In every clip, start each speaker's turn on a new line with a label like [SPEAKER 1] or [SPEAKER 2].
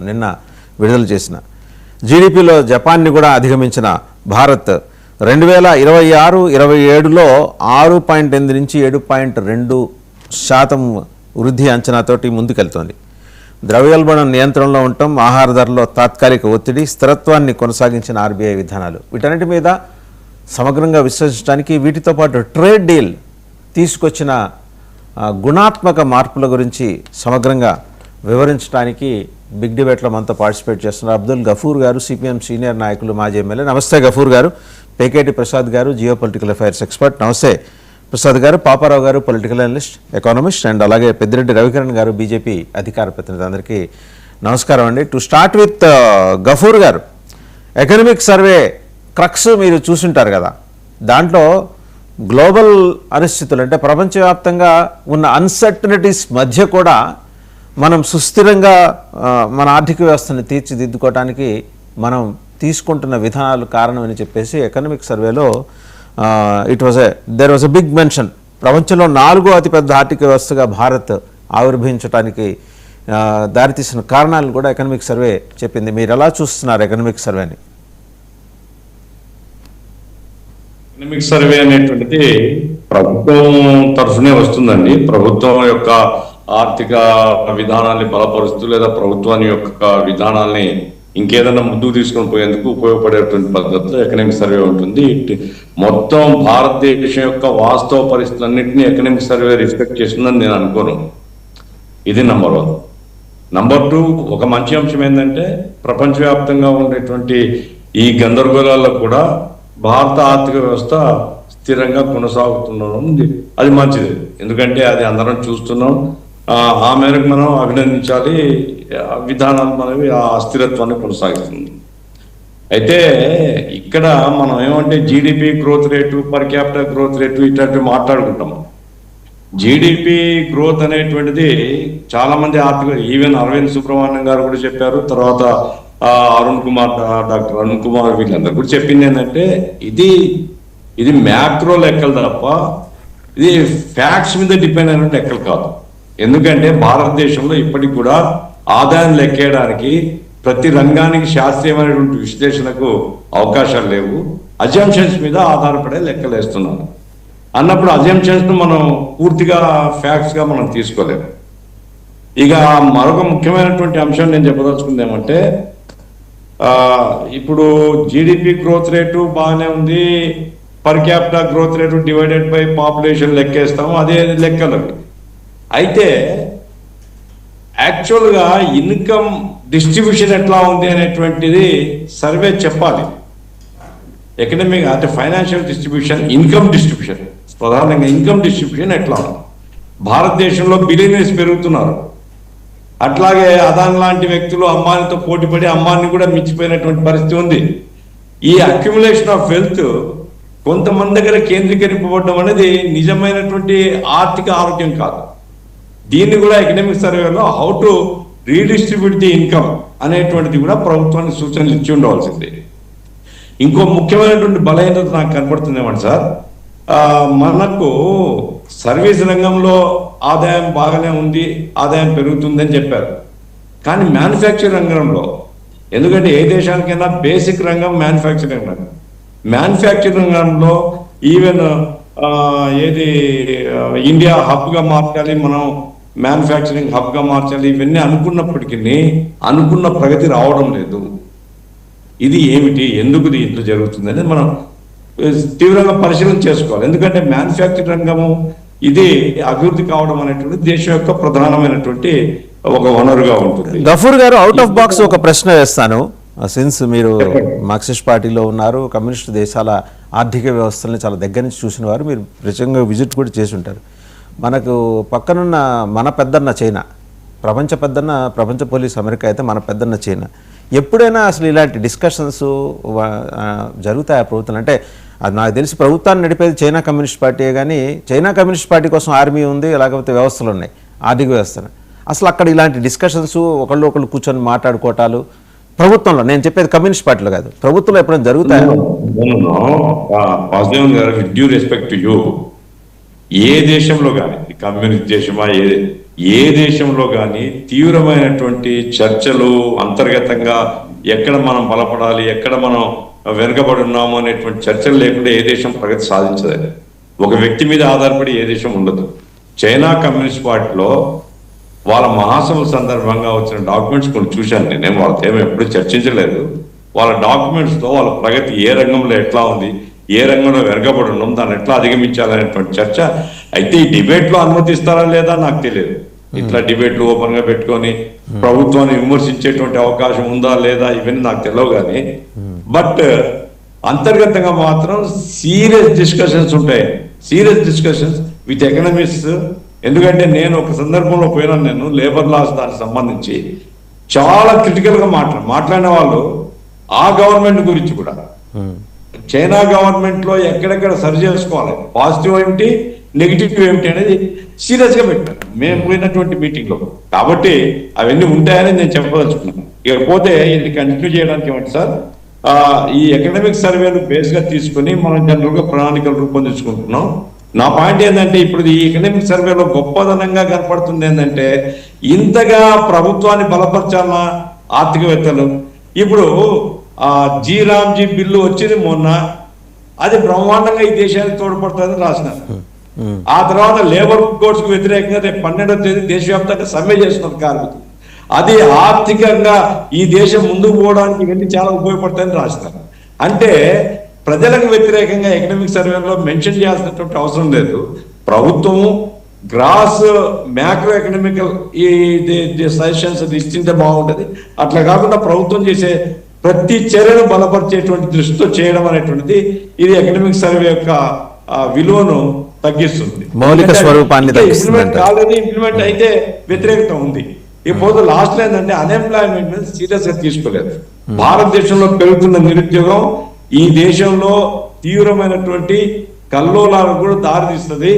[SPEAKER 1] నిన్న విడుదల చేసిన జీడీపీలో జపాన్ని కూడా అధిగమించిన భారత్ 2026-27లో 6.8 నుంచి 7.2% వృద్ధి అంచనాతోటి ముందుకెళ్తోంది. ద్రవ్యోల్బణం నియంత్రణలో ఉండటం, ఆహార ధరలో తాత్కాలిక ఒత్తిడి, స్థిరత్వాన్ని కొనసాగించిన ఆర్బీఐ విధానాలు వీటన్నిటి మీద సమగ్రంగా విశ్లేషించడానికి, వీటితో పాటు ట్రేడ్ డీల్ తీసుకొచ్చిన గుణాత్మక మార్పుల గురించి సమగ్రంగా వివరించడానికి బిగ్ డిబేట్లో మనతో పార్టిసిపేట్ చేస్తున్నారు అబ్దుల్ గఫూర్ గారు, సిపిఎం సీనియర్ నాయకులు, మాజీ ఎమ్మెల్యే. నమస్తే గఫూర్ గారు. పేకేటి ప్రసాద్ గారు, జియో పొలిటికల్ అఫైర్స్ ఎక్స్పర్ట్. నమస్తే ప్రసాద్ గారు. పాపారావు గారు, పొలిటికల్ అనలిస్ట్, ఎకానమిస్ట్. అండ్ అలాగే పెద్దిరెడ్డి రవికిరణ్ గారు, బీజేపీ అధికార ప్రతినిధి. అందరికీ నమస్కారం అండి. టు స్టార్ట్ విత్ గఫూర్ గారు, ఎకనామిక్ సర్వే క్రక్స్ మీరు చూసుంటారు కదా, దాంట్లో గ్లోబల్ అనిశ్చితులు అంటే ప్రపంచవ్యాప్తంగా ఉన్న అన్సర్టనిటీస్ మధ్య కూడా మనం సుస్థిరంగా మన ఆర్థిక వ్యవస్థని తీర్చిదిద్దుకోవడానికి మనం తీసుకుంటున్న విధానాలు కారణమని చెప్పేసి ఎకనామిక్ సర్వేలో there was a big mention. ప్రపంచంలో 4వ అతిపెద్ద ఆర్థిక వ్యవస్థగా భారత్ ఆవిర్భవించడానికి దారితీసిన కారణాలను కూడా ఎకనామిక్ సర్వే చెప్పింది. మీరు ఎలా చూస్తున్నారు ఎకనామిక్ సర్వేని?
[SPEAKER 2] ఎకనామిక్ సర్వే అనేటువంటిది ప్రభుత్వం తరఫునే వస్తుందండి. ప్రభుత్వం యొక్క ఆర్థిక విధానాన్ని బలపరుస్తూ లేదా ప్రభుత్వాన్ని యొక్క విధానాల్ని ఇంకేదైనా ముందుకు తీసుకొని పోయేందుకు ఉపయోగపడేటువంటి పద్ధతిలో ఎకనామిక్ సర్వే ఉంటుంది. మొత్తం భారతదేశం యొక్క వాస్తవ పరిస్థితులన్నింటినీ ఎకనామిక్ సర్వే రిఫ్లెక్ట్ చేస్తుందని నేను అనుకోను. ఇది నంబర్ 1. నంబర్ 2, ఒక మంచి అంశం ఏంటంటే ప్రపంచవ్యాప్తంగా ఉండేటువంటి ఈ గందరగోళాల్లో కూడా భారత ఆర్థిక వ్యవస్థ స్థిరంగా కొనసాగుతుండడం అది మంచిది. ఎందుకంటే అది అందరం చూస్తున్నాం. ఆ మేరకు మనం అభినందించాలి. విధానాలు మనవి ఆ అస్థిరత్వాన్ని కొనసాగిస్తుంది. అయితే ఇక్కడ మనం ఏమంటే GDP growth rate, per capital growth rate ఇట్లాంటివి మాట్లాడుకుంటాం. జీడిపి గ్రోత్ అనేటువంటిది చాలా మంది ఈవెన్ అరవింద్ సుబ్రహ్మణ్యం గారు కూడా చెప్పారు, తర్వాత డాక్టర్ అరుణ్ కుమార్ వీళ్ళందరూ కూడా చెప్పింది ఏంటంటే ఇది మ్యాక్రో లెక్కలు తప్ప ఇది ఫ్యాక్ట్స్ మీద డిపెండ్ అయిన లెక్కలు కాదు. ఎందుకంటే భారతదేశంలో ఇప్పటికి కూడా ఆదాయం లెక్కేయడానికి ప్రతి రంగానికి శాస్త్రీయమైనటువంటి విశ్లేషణకు అవకాశాలు లేవు. అజంప్షన్స్ మీద ఆధారపడే లెక్కలు వేస్తున్నారు అన్నప్పుడు అజంప్షన్స్ మనం పూర్తిగా ఫ్యాక్ట్స్ గా మనం తీసుకోలేము. ఇక మరొక ముఖ్యమైనటువంటి అంశం నేను చెప్పదలుచుకుంది ఏమంటే, ఇప్పుడు జీడిపి గ్రోత్ రేటు బాగానే ఉంది, per capital growth rate divided by population లెక్కేస్తాము, అదే లెక్కలు. అయితే యాక్చువల్గా ఇన్కమ్ డిస్ట్రిబ్యూషన్ ఎట్లా ఉంది అనేటువంటిది సర్వే చెప్పాలి. ఎకనామిక్ అంటే ఫైనాన్షియల్ డిస్ట్రిబ్యూషన్, ఇన్కమ్ డిస్ట్రిబ్యూషన్, ప్రధానంగా ఇన్కమ్ డిస్ట్రిబ్యూషన్ ఎట్లా ఉంది. భారతదేశంలో బిలియనీర్స్ పెరుగుతున్నారు. అట్లాగే అదాని లాంటి వ్యక్తులు అమ్మానితో పోటీపడి అమ్మాని కూడా మించిపోయినటువంటి పరిస్థితి ఉంది. ఈ అక్యుములేషన్ ఆఫ్ వెల్త్ కొంతమంది దగ్గర కేంద్రీకరింపబడడం అనేది నిజమైనటువంటి ఆర్థిక ఆరోగ్యం కాదు. దీన్ని కూడా ఎకనామిక్ సర్వేలో how to redistribute the income అనేటువంటిది కూడా ప్రభుత్వానికి సూచనలు ఇచ్చి ఉండవలసింది. ఇంకో ముఖ్యమైనటువంటి బలహీనత నాకు కనపడుతుంది ఏమంటే సార్, మనకు సర్వీస్ రంగంలో ఆదాయం బాగానే ఉంది, ఆదాయం పెరుగుతుందని చెప్పారు. కానీ మ్యానుఫ్యాక్చరింగ్ రంగంలో, ఎందుకంటే ఏ దేశానికైనా బేసిక్ రంగం మ్యానుఫ్యాక్చరింగ్ రంగం. మ్యానుఫ్యాక్చరింగ్ రంగంలో ఈవెన్ ఇండియా హబ్గా మార్చాలి, మనం మ్యానుఫ్యాక్చరింగ్ హబ్గా మార్చాలి, ఇవన్నీ అనుకున్నప్పటికీ అనుకున్న ప్రగతి రావడం లేదు. ఇది ఏమిటి, ఎందుకు ఇంత జరుగుతుంది అనేది మనం తీవ్రంగా పరిశీలన చేసుకోవాలి. ఎందుకంటే మ్యానుఫ్యాక్చరింగ్ రంగము ఇది అభివృద్ధి కావడం అనేటువంటి దేశం యొక్క ప్రధానమైనటువంటి ఒక వనరుగా ఉంటుంది.
[SPEAKER 1] గఫూర్ గారు, అవుట్ ఆఫ్ బాక్స్ ఒక ప్రశ్న వేస్తాను. సిన్స్ మీరు మార్క్సిస్ట్ పార్టీలో ఉన్నారు, కమ్యూనిస్ట్ దేశాల ఆర్థిక వ్యవస్థల్ని చాలా దగ్గర నుంచి చూసిన వారు, మీరు ప్రత్యేకంగా విజిట్ కూడా చేసి ఉంటారు. మనకు పక్కనున్న మన పెద్దన్న చైనా, ప్రపంచ పెద్దన్న, ప్రపంచ పోలీస్ అమెరికా అయితే మన పెద్దన్న చైనా. ఎప్పుడైనా అసలు ఇలాంటి డిస్కషన్స్ జరుగుతాయి ఆ ప్రభుత్వం? అంటే అది నాకు తెలిసి ప్రభుత్వాన్ని నడిపేది చైనా కమ్యూనిస్ట్ పార్టీయే, కానీ చైనా కమ్యూనిస్ట్ పార్టీ కోసం ఆర్మీ ఉంది, లేకపోతే వ్యవస్థలు ఉన్నాయి, ఆర్థిక వ్యవస్థలు. అసలు అక్కడ ఇలాంటి డిస్కషన్స్, ఒకళ్ళు కూర్చొని మాట్లాడుకోవటాలు ప్రభుత్వంలో, నేను చెప్పేది కమ్యూనిస్ట్ పార్టీలో కాదు, ప్రభుత్వంలో ఎప్పుడైనా జరుగుతాయా?
[SPEAKER 2] డ్యూ రెస్పెక్ట్ టు యూ, ఏ దేశంలో కానీ కమ్యూనిస్ట్ దేశమా ఏ దేశంలో కానీ తీవ్రమైనటువంటి చర్చలు అంతర్గతంగా ఎక్కడ మనం బలపడాలి, ఎక్కడ మనం వెనుకబడి ఉన్నాము అనేటువంటి చర్చలు లేకుండా ఏ దేశం ప్రగతి సాధించలేదు. ఒక వ్యక్తి మీద ఆధారపడి ఏ దేశం ఉండదు. చైనా కమ్యూనిస్ట్ పార్టీలో వాళ్ళ మహాసభ సందర్భంగా వచ్చిన డాక్యుమెంట్స్ కొన్ని చూశాను. నేనేం వాళ్ళతో ఏమి ఎప్పుడు చర్చించలేదు. వాళ్ళ డాక్యుమెంట్స్తో వాళ్ళ ప్రగతి ఏ రంగంలో ఎట్లా ఉంది, ఏ రంగంలో వెనకబడి ఉన్నాం, దాన్ని ఎట్లా అధిగమించాలనేటువంటి చర్చ. అయితే ఈ డిబేట్లో అనుమతిస్తారా లేదా నాకు తెలియదు. ఇట్లా డిబేట్లు ఓపెన్ గా పెట్టుకొని ప్రభుత్వాన్ని విమర్శించేటువంటి అవకాశం ఉందా లేదా ఇవన్నీ నాకు తెలియవు. కానీ బట్ అంతర్గతంగా మాత్రం సీరియస్ డిస్కషన్స్ ఉంటాయి, సీరియస్ డిస్కషన్స్ విత్ ఎకనామిక్స్. ఎందుకంటే నేను ఒక సందర్భంలో పోయినాను, నేను లేబర్ లాస్ దానికి సంబంధించి చాలా క్రిటికల్ గా మాట్లాడిన వాళ్ళు ఆ గవర్నమెంట్ గురించి కూడా, చైనా గవర్నమెంట్ లో ఎక్కడెక్కడ సరి చేసుకోవాలి, పాజిటివ్ ఏమిటి నెగిటివ్ ఏమిటి అనేది సీరియస్ గా పెట్టాను మేము పోయినటువంటి మీటింగ్ లో. కాబట్టి అవన్నీ ఉంటాయని నేను చెప్పదలుచుకున్నాను. ఇకపోతే ఇది కంటిన్యూ చేయడానికి ఏమంటే సార్, ఈ ఎకనామిక్ సర్వేను బేస్ గా తీసుకుని మనం జనరల్ గా ప్రణాళికలు రూపొందించుకుంటున్నాం. నా పాయింట్ ఏంటంటే ఇప్పుడు ఈ ఎకనామిక్ సర్వేలో గొప్పదనంగా కనపడుతుంది ఏంటంటే, ఇంతగా ప్రభుత్వాన్ని బలపరచాలన్న ఆర్థికవేత్తలు. ఇప్పుడు జీ రామ్జీ బిల్లు వచ్చింది మొన్న, అది బ్రహ్మాండంగా ఈ దేశానికి తోడ్పడుతుందని రాసినారు. ఆ తర్వాత లేబర్ కోడ్స్ కు వ్యతిరేకంగా రేపు 12వ తేదీ దేశవ్యాప్తంగా సమ్మె చేస్తున్నారు కార్మికులు. అది ఆర్థికంగా ఈ దేశం ముందుకు పోవడానికి ఇవన్నీ చాలా ఉపయోగపడతాయని రాస్తారు. అంటే ప్రజలకు వ్యతిరేకంగా ఎకనామిక్ సర్వేలో మెన్షన్ చేయాల్సినటువంటి అవసరం లేదు. ప్రభుత్వము గ్రాస్ మ్యాక్రో ఎకనామికల్ ఈ సజెషన్స్ ఇస్తుంటే బాగుంటుంది. అట్లా కాకుండా ప్రభుత్వం చేసే ప్రతి చర్యను బలపరిచేటువంటి దృష్టితో చేయడం అనేటువంటిది ఇది ఎకనామిక్ సర్వే యొక్క విలువను తగ్గిస్తుంది.
[SPEAKER 1] మౌలిక స్వరూపాన్ని
[SPEAKER 2] ఇంప్లిమెంట్ అయితే వ్యతిరేకత ఉంది. ఇప్పుడు లాస్ట్ ఏంటంటే అన్ఎంప్లాయ్మెంట్ మీద సీరియస్ గా తీసుకోలేదు. భారతదేశంలో పెరుగుతున్న నిరుద్యోగం ఈ దేశంలో తీవ్రమైనటువంటి కల్లోలాలకు కూడా దారితీస్తుంది.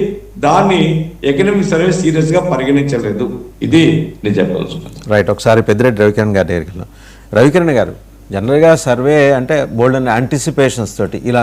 [SPEAKER 2] దాన్ని ఎకనామిక్ సర్వే సీరియస్ గా పరిగణించలేదు. ఇది నేను చెప్పదలుచుకున్నాను.
[SPEAKER 1] రైట్. ఒకసారి పెద్దిరెడ్డి రవికిరణ్ గారి దగ్గరికి వెళ్దాం. రవికిరణ్ గారు, జనరల్గా సర్వే అంటే బోల్డ్ అండ్ యాంటిసిపేషన్స్ తోటి ఇలా